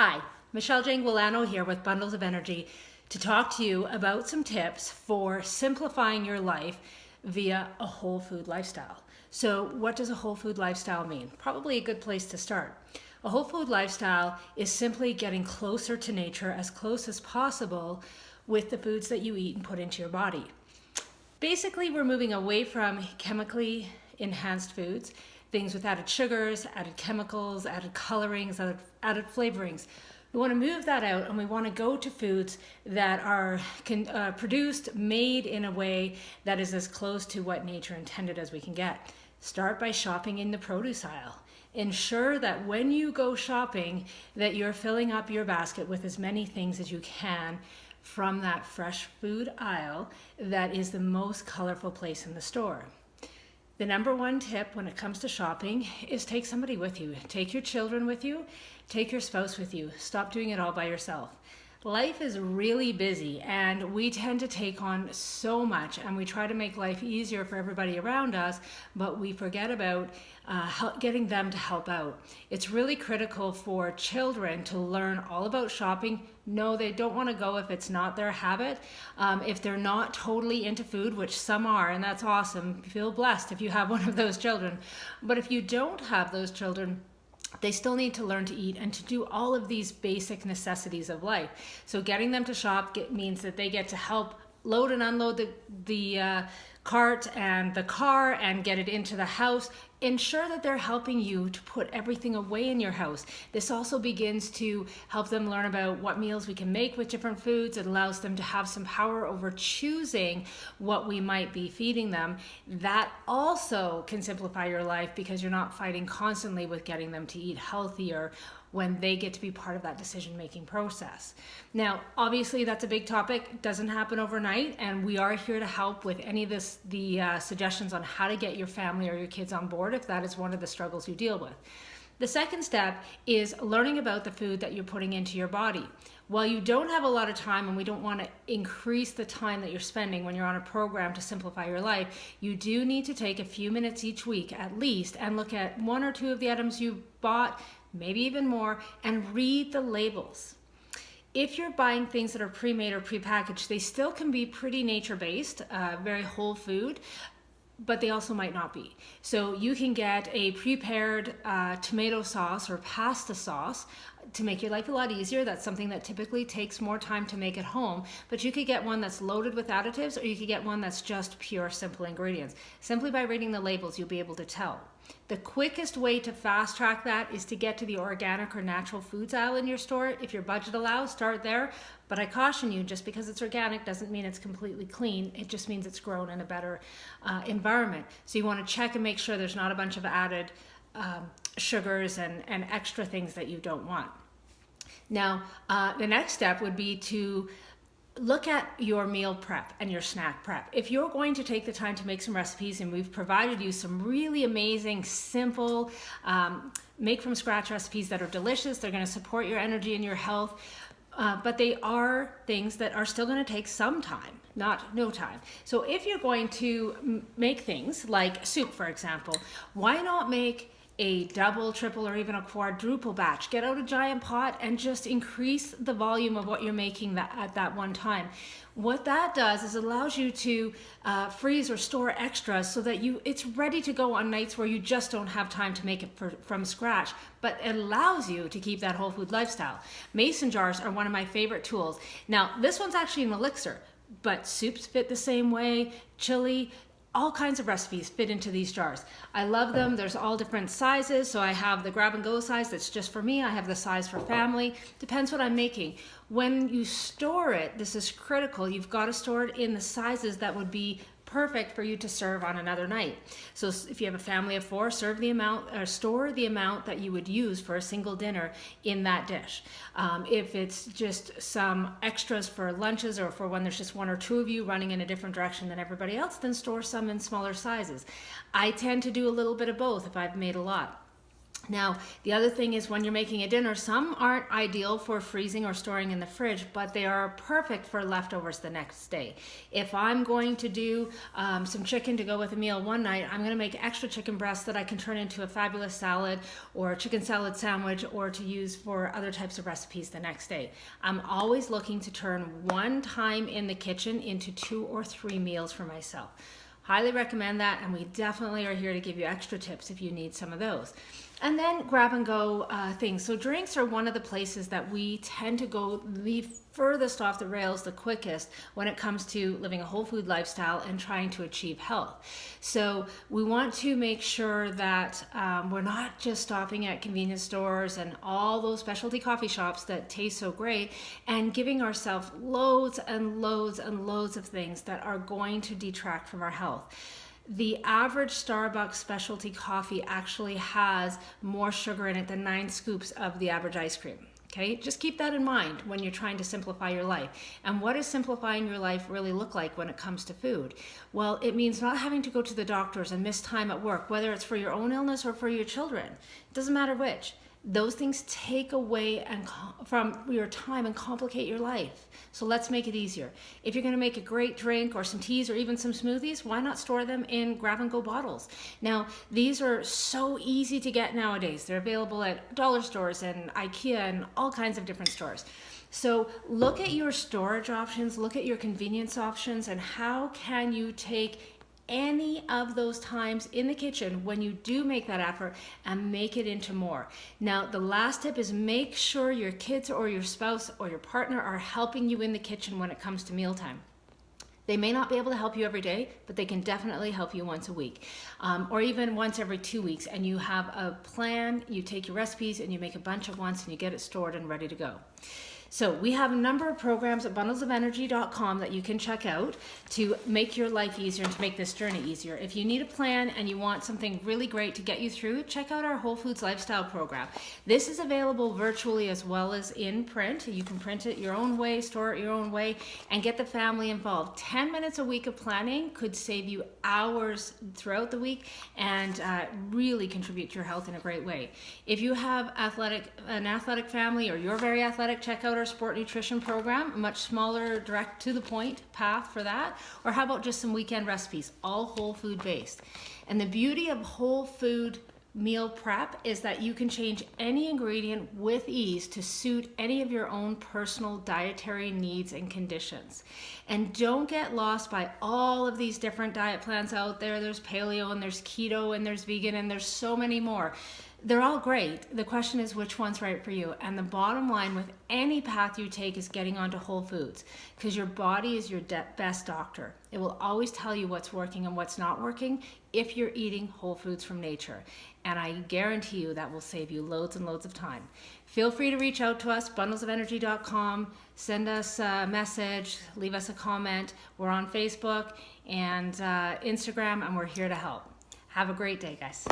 Hi, Michelle Giangualano here with Bundles of Energy to talk to you about some tips for simplifying your life via a whole food lifestyle. So what does a whole food lifestyle mean? Probably a good place to start. A whole food lifestyle is simply getting closer to nature, as close as possible, with the foods that you eat and put into your body. Basically, we're moving away from chemically enhanced foods, things with added sugars, added chemicals, added colorings, added flavorings. We want to move that out and we want to go to foods that are produced, made in a way that is as close to what nature intended as we can get. Start by shopping in the produce aisle. Ensure that when you go shopping that you're filling up your basket with as many things as you can from that fresh food aisle that is the most colorful place in the store. The number one tip when it comes to shopping is take somebody with you. Take your children with you, take your spouse with you. Stop doing it all by yourself. Life is really busy and we tend to take on so much and we try to make life easier for everybody around us, but we forget about getting them to help out. It's really critical for children to learn all about shopping. No, they don't want to go if it's not their habit. If they're not totally into food, which some are, and that's awesome. Feel blessed if you have one of those children. But if you don't have those children, they still need to learn to eat and to do all of these basic necessities of life. So getting them to shop means that they get to help load and unload the cart and the car and get it into the house. Ensure that they're helping you to put everything away in your house. This also begins to help them learn about what meals we can make with different foods. It allows them to have some power over choosing what we might be feeding them. That also can simplify your life because you're not fighting constantly with getting them to eat healthier when they get to be part of that decision-making process. Now, obviously that's a big topic. It doesn't happen overnight, and we are here to help with any of the suggestions on how to get your family or your kids on board if that is one of the struggles you deal with. The second step is learning about the food that you're putting into your body. While you don't have a lot of time and we don't want to increase the time that you're spending when you're on a program to simplify your life, you do need to take a few minutes each week at least and look at one or two of the items you bought, maybe even more, and read the labels. If you're buying things that are pre-made or pre-packaged, they still can be pretty nature-based, very whole food, but they also might not be. So you can get a prepared tomato sauce or pasta sauce to make your life a lot easier. That's something that typically takes more time to make at home, but you could get one that's loaded with additives or you could get one that's just pure, simple ingredients. Simply by reading the labels, you'll be able to tell. The quickest way to fast track that is to get to the organic or natural foods aisle in your store. If your budget allows, start there. But I caution you, just because it's organic doesn't mean it's completely clean. It just means it's grown in a better environment. So you want to check and make sure there's not a bunch of added sugars and extra things that you don't want. Now, the next step would be to look at your meal prep and your snack prep. If you're going to take the time to make some recipes, and we've provided you some really amazing, simple, make from scratch recipes that are delicious, they're going to support your energy and your health, but they are things that are still going to take some time, not no time. So if you're going to make things like soup, for example, why not make a double, triple, or even a quadruple batch? Get out a giant pot and just increase the volume of what you're making at that one time. What that does is it allows you to freeze or store extras so that it's ready to go on nights where you just don't have time to make it from scratch, but it allows you to keep that whole food lifestyle. Mason jars are one of my favorite tools. Now, this one's actually an elixir, but soups fit the same way, chili, all kinds of recipes fit into these jars. I love them. There's all different sizes. So I have the grab and go size that's just for me. I have the size for family. Depends what I'm making. When you store it, this is critical. You've got to store it in the sizes that would be perfect for you to serve on another night. So if you have a family of 4, store the amount that you would use for a single dinner in that dish. If it's just some extras for lunches or for when there's just 1 or 2 of you running in a different direction than everybody else, then store some in smaller sizes. I tend to do a little bit of both if I've made a lot. Now, the other thing is when you're making a dinner, some aren't ideal for freezing or storing in the fridge, but they are perfect for leftovers the next day. If I'm going to do some chicken to go with a meal one night, I'm going to make extra chicken breast that I can turn into a fabulous salad or a chicken salad sandwich, or to use for other types of recipes the next day. I'm always looking to turn one time in the kitchen into 2 or 3 meals for myself. Highly recommend that, and we definitely are here to give you extra tips if you need some of those. And then grab and go things. So drinks are one of the places that we tend to leave furthest off the rails the quickest when it comes to living a whole food lifestyle and trying to achieve health. So we want to make sure that we're not just stopping at convenience stores and all those specialty coffee shops that taste so great and giving ourselves loads and loads and loads of things that are going to detract from our health. The average Starbucks specialty coffee actually has more sugar in it than 9 scoops of the average ice cream. Okay, just keep that in mind when you're trying to simplify your life. And what does simplifying your life really look like when it comes to food? Well, it means not having to go to the doctors and miss time at work, whether it's for your own illness or for your children. It doesn't matter which. Those things take away from your time and complicate your life. So let's make it easier. If you're going to make a great drink or some teas or even some smoothies, why not store them in grab-and-go bottles? Now, these are so easy to get nowadays. They're available at dollar stores and IKEA and all kinds of different stores. So look at your storage options, look at your convenience options, and how can you take any of those times in the kitchen when you do make that effort and make it into more. Now, the last tip is make sure your kids or your spouse or your partner are helping you in the kitchen when it comes to mealtime. They may not be able to help you every day, but they can definitely help you once a week, or even once every 2 weeks, and you have a plan, you take your recipes and you make a bunch at once and you get it stored and ready to go. So we have a number of programs at bundlesofenergy.com that you can check out to make your life easier and to make this journey easier. If you need a plan and you want something really great to get you through, check out our Whole Foods Lifestyle program. This is available virtually as well as in print. You can print it your own way, store it your own way, and get the family involved. 10 minutes a week of planning could save you hours throughout the week and really contribute to your health in a great way. If you have an athletic family or you're very athletic, check out our sport nutrition program, a much smaller, direct to the point path for that. Or how about just some weekend recipes, all whole food based. And the beauty of whole food meal prep is that you can change any ingredient with ease to suit any of your own personal dietary needs and conditions. And don't get lost by all of these different diet plans out there. There's paleo and there's keto and there's vegan and there's so many more. They're all great. The question is which one's right for you. And the bottom line with any path you take is getting onto whole foods, because your body is your best doctor. It will always tell you what's working and what's not working if you're eating whole foods from nature. And I guarantee you that will save you loads and loads of time. Feel free to reach out to us, bundlesofenergy.com. Send us a message, leave us a comment. We're on Facebook and Instagram, and we're here to help. Have a great day, guys.